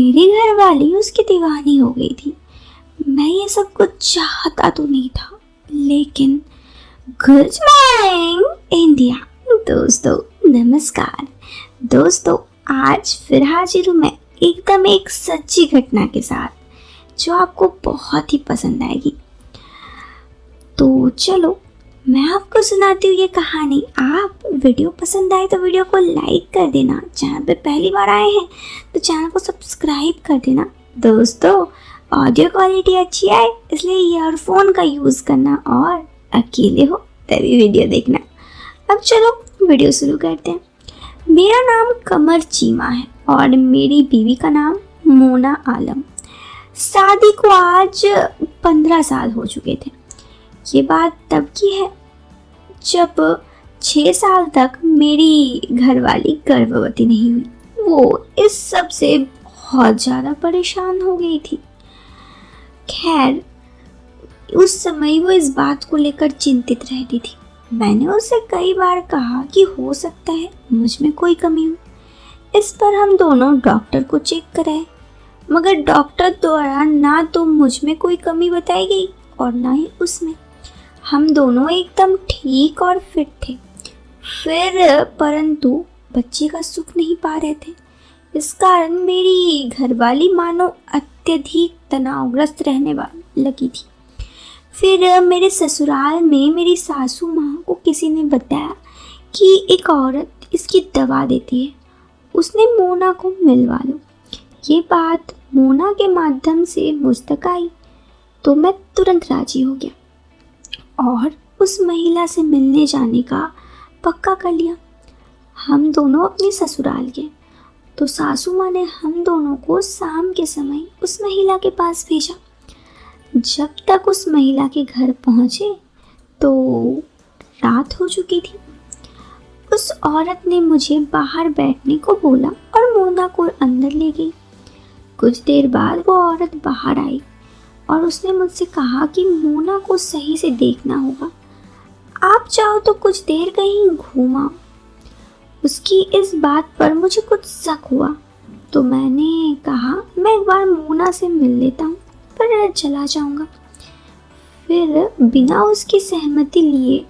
मेरी घरवाली उसकी दीवानी हो गई थी। मैं ये सब कुछ चाहता तो नहीं था, लेकिन गुड मॉर्निंग इंडिया दोस्तों, नमस्कार दोस्तों। आज फिर हाजिर हूँ मैं एकदम एक सच्ची घटना के साथ जो आपको बहुत ही पसंद आएगी। तो चलो मैं आपको सुनाती हूँ ये कहानी। आप वीडियो पसंद आए तो वीडियो को लाइक कर देना, चैनल पे पहली बार आए हैं तो चैनल को सब्सक्राइब कर देना। दोस्तों ऑडियो क्वालिटी अच्छी आए इसलिए ईयरफोन का यूज़ करना और अकेले हो तभी वीडियो देखना। अब चलो वीडियो शुरू करते हैं। मेरा नाम कमर चीमा है और मेरी बीवी का नाम मोना आलम। शादी को आज 15 साल हो चुके थे। ये बात तब की है जब 6 साल तक मेरी घरवाली गर्भवती नहीं हुई। वो इस सब से बहुत ज़्यादा परेशान हो गई थी। खैर उस समय वो इस बात को लेकर चिंतित रहती थी। मैंने उसे कई बार कहा कि हो सकता है मुझ में कोई कमी हो। इस पर हम दोनों डॉक्टर को चेक कराए, मगर डॉक्टर द्वारा ना तो मुझ में कोई कमी बताई गई और ना ही उसमें। हम दोनों एकदम ठीक और फिट थे। फिर परंतु बच्चे का सुख नहीं पा रहे थे। इस कारण मेरी घरवाली मानो अत्यधिक तनावग्रस्त रहने लगी थी। फिर मेरे ससुराल में मेरी सासू माँ को किसी ने बताया कि एक औरत इसकी दवा देती है, उसने मोना को मिलवा लो। ये बात मोना के माध्यम से मुझ तक आई तो मैं तुरंत राजी हो गया और उस महिला से मिलने जाने का पक्का कर लिया। हम दोनों अपने ससुराल गए तो सासू माँ ने हम दोनों को शाम के समय उस महिला के पास भेजा। जब तक उस महिला के घर पहुँचे तो रात हो चुकी थी। उस औरत ने मुझे बाहर बैठने को बोला और मोना को अंदर ले गई। कुछ देर बाद वो औरत बाहर आई और उसने मुझसे कहा कि मोना को सही से देखना होगा। आप चाहो तो कुछ देर कहीं घूमाओ। उसकी इस बात पर मुझे कुछ शक हुआ तो मैंने कहा मैं एक बार मोना से मिल लेता हूँ, पर चला जाऊँगा। फिर बिना उसकी सहमति लिए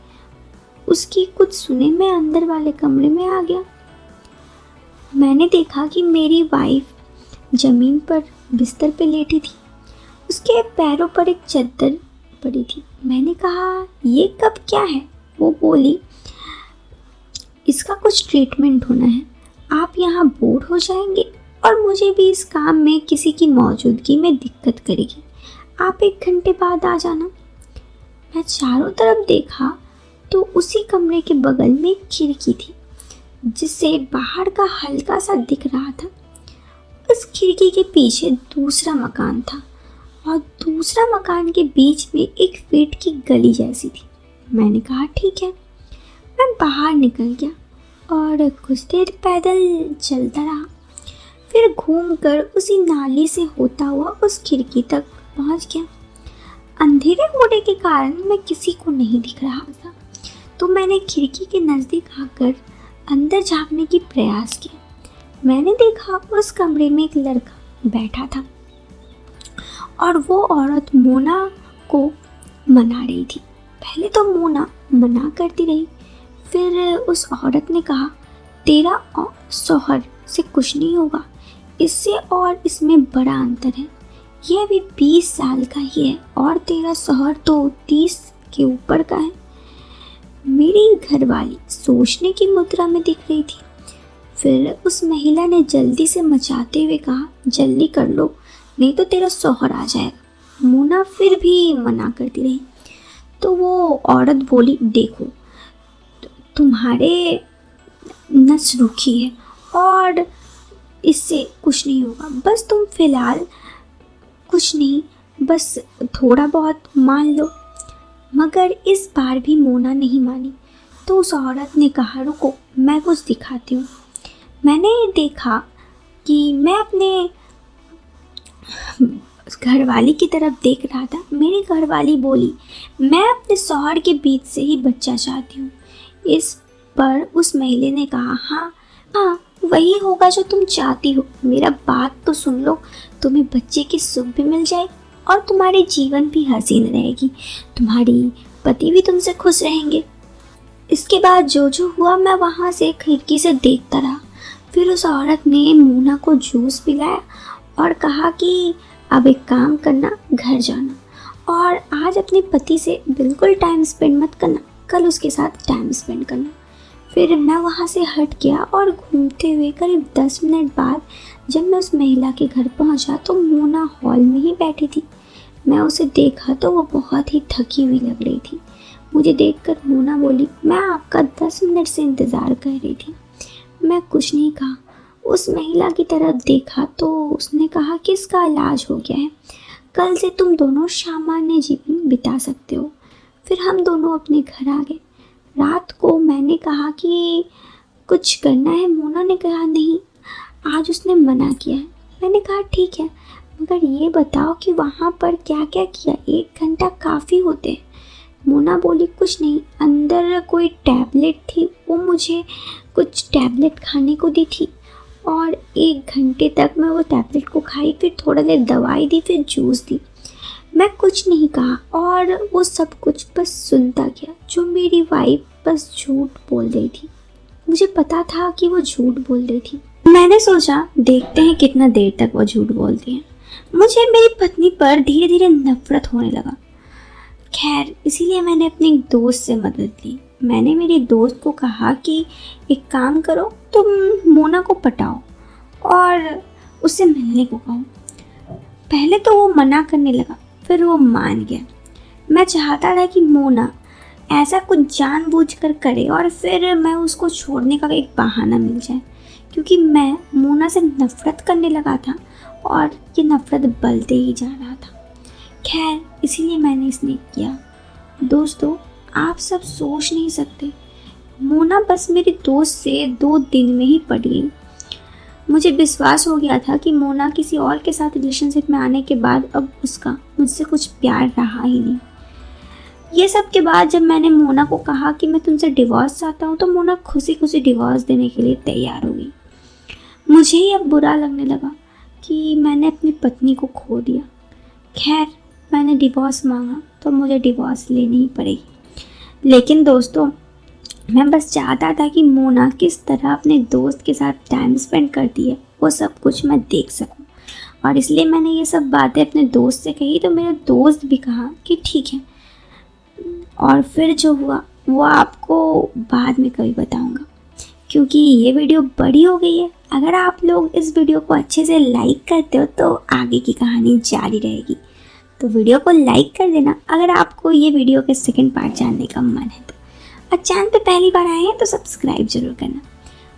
उसकी कुछ सुने मैं अंदर वाले कमरे में आ गया। मैंने देखा कि मेरी वाइफ ज़मीन पर बिस्तर पे लेटी थी। उसके पैरों पर एक चादर पड़ी थी। मैंने कहा ये कब क्या है? वो बोली इसका कुछ ट्रीटमेंट होना है, आप यहाँ बोर हो जाएंगे और मुझे भी इस काम में किसी की मौजूदगी में दिक्कत करेगी। आप 1 घंटे बाद आ जाना। मैं चारों तरफ देखा तो उसी कमरे के बगल में एक खिड़की थी जिससे बाहर का हल्का सा दिख रहा था। उस खिड़की के पीछे दूसरा मकान था और दूसरा मकान के बीच में 1 फीट की गली जैसी थी। मैंने कहा ठीक है। मैं बाहर निकल गया और कुछ देर पैदल चलता रहा। फिर घूमकर उसी नाली से होता हुआ उस खिड़की तक पहुंच गया। अंधेरे होने के कारण मैं किसी को नहीं दिख रहा था तो मैंने खिड़की के नज़दीक आकर अंदर झांकने की प्रयास किया। मैंने देखा उस कमरे में एक लड़का बैठा था और वो औरत मोना को मना रही थी। पहले तो मोना मना करती रही, फिर उस औरत ने कहा तेरा शौहर से कुछ नहीं होगा, इससे और इसमें बड़ा अंतर है। यह अभी 20 साल का ही है और तेरा शौहर तो 30 के ऊपर का है। मेरी घरवाली सोचने की मुद्रा में दिख रही थी। फिर उस महिला ने जल्दी से मचाते हुए कहा जल्दी कर लो नहीं तो तेरा शौहर आ जाएगा। मोना फिर भी मना करती रही तो वो औरत बोली देखो तुम्हारे नस रुखी है और इससे कुछ नहीं होगा, बस तुम फिलहाल कुछ नहीं, बस थोड़ा बहुत मान लो। मगर इस बार भी मोना नहीं मानी तो उस औरत ने कहा रुको मैं कुछ दिखाती हूँ। मैंने देखा कि मैं अपने घरवाली की तरफ देख रहा था। मेरी घरवाली बोली मैं अपने शौहर के बीच से ही बच्चा चाहती हूँ। इस पर उस महिला ने कहा हाँ वही होगा जो तुम चाहती हो। मेरा बात तो सुन लो, तुम्हें बच्चे की सुख भी मिल जाए और तुम्हारे जीवन भी हसीन रहेगी, तुम्हारी पति भी तुमसे खुश रहेंगे। इसके बाद जो जो हुआ मैं वहाँ से खिड़की से देखता रहा। फिर उस औरत ने मोना को जूस पिलाया और कहा कि अब एक काम करना, घर जाना और आज अपने पति से बिल्कुल टाइम स्पेंड मत करना, कल उसके साथ टाइम स्पेंड करना। फिर मैं वहाँ से हट गया और घूमते हुए करीब 10 मिनट बाद जब मैं उस महिला के घर पहुँचा तो मोना हॉल में ही बैठी थी। मैं उसे देखा तो वो बहुत ही थकी हुई लग रही थी। मुझे देखकर मोना बोली, मैं आपका 10 मिनट से इंतज़ार कर रही थी। मैं कुछ नहीं कहा। उस महिला की तरफ देखा तो उसने कहा कि इसका इलाज हो गया है, कल से तुम दोनों सामान्य जीवन बिता सकते हो। फिर हम दोनों अपने घर आ गए। रात को मैंने कहा कि कुछ करना है। मोना ने कहा नहीं, आज उसने मना किया है। मैंने कहा ठीक है, मगर ये बताओ कि वहाँ पर क्या क्या किया, 1 घंटा काफ़ी होते हैं। मोना बोली कुछ नहीं, अंदर कोई टैबलेट थी, वो मुझे कुछ टैबलेट खाने को दी थी और 1 घंटे तक मैं वो टैबलेट को खाई, फिर थोड़ा देर दवाई दी, फिर जूस दी। मैं कुछ नहीं कहा और वो सब कुछ बस सुनता गया। जो मेरी वाइफ बस झूठ बोल रही थी, मुझे पता था कि वो झूठ बोल रही थी। मैंने सोचा देखते हैं कितना देर तक वो झूठ बोलती है। मुझे मेरी पत्नी पर धीरे धीरे नफरत होने लगा। खैर, इसीलिए मैंने अपने एक दोस्त से मदद ली। मैंने मेरे दोस्त को कहा कि एक काम करो, तुम मोना को पटाओ और उससे मिलने को कहो। पहले तो वो मना करने लगा, फिर वो मान गया। मैं चाहता था कि मोना ऐसा कुछ जानबूझकर करे और फिर मैं उसको छोड़ने का एक बहाना मिल जाए, क्योंकि मैं मोना से नफ़रत करने लगा था और ये नफ़रत बढ़ते ही जा रहा था। खैर, इसीलिए मैंने इसने किया। दोस्तों, आप सब सोच नहीं सकते, मोना बस मेरे दोस्त से 2 दिन में ही पड़ गई। मुझे विश्वास हो गया था कि मोना किसी और के साथ रिलेशनशिप में आने के बाद अब उसका मुझसे कुछ प्यार रहा ही नहीं। ये सब के बाद जब मैंने मोना को कहा कि मैं तुमसे डिवोर्स चाहता हूँ तो मोना खुशी खुशी डिवोर्स देने के लिए तैयार हो गई। मुझे ही अब बुरा लगने लगा कि मैंने अपनी पत्नी को खो दिया। खैर, मैंने डिवोर्स मांगा तो मुझे डिवोर्स लेनी ही पड़ेगी। लेकिन दोस्तों, मैं बस चाहता था कि मोना किस तरह अपने दोस्त के साथ टाइम स्पेंड करती है वो सब कुछ मैं देख सकूं, और इसलिए मैंने ये सब बातें अपने दोस्त से कही। तो मेरे दोस्त भी कहा कि ठीक है, और फिर जो हुआ वो आपको बाद में कभी बताऊंगा, क्योंकि ये वीडियो बड़ी हो गई है। अगर आप लोग इस वीडियो को अच्छे से लाइक करते हो तो आगे की कहानी जारी रहेगी। तो वीडियो को लाइक कर देना अगर आपको ये वीडियो के सेकंड पार्ट जानने का मन है तो। और चैनल पे पहली बार आए हैं तो सब्सक्राइब जरूर करना।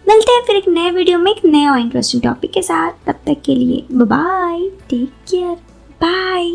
मिलते हैं फिर एक नए वीडियो में एक नए और इंटरेस्टिंग टॉपिक के साथ। तब तक के लिए bye bye, take care, bye.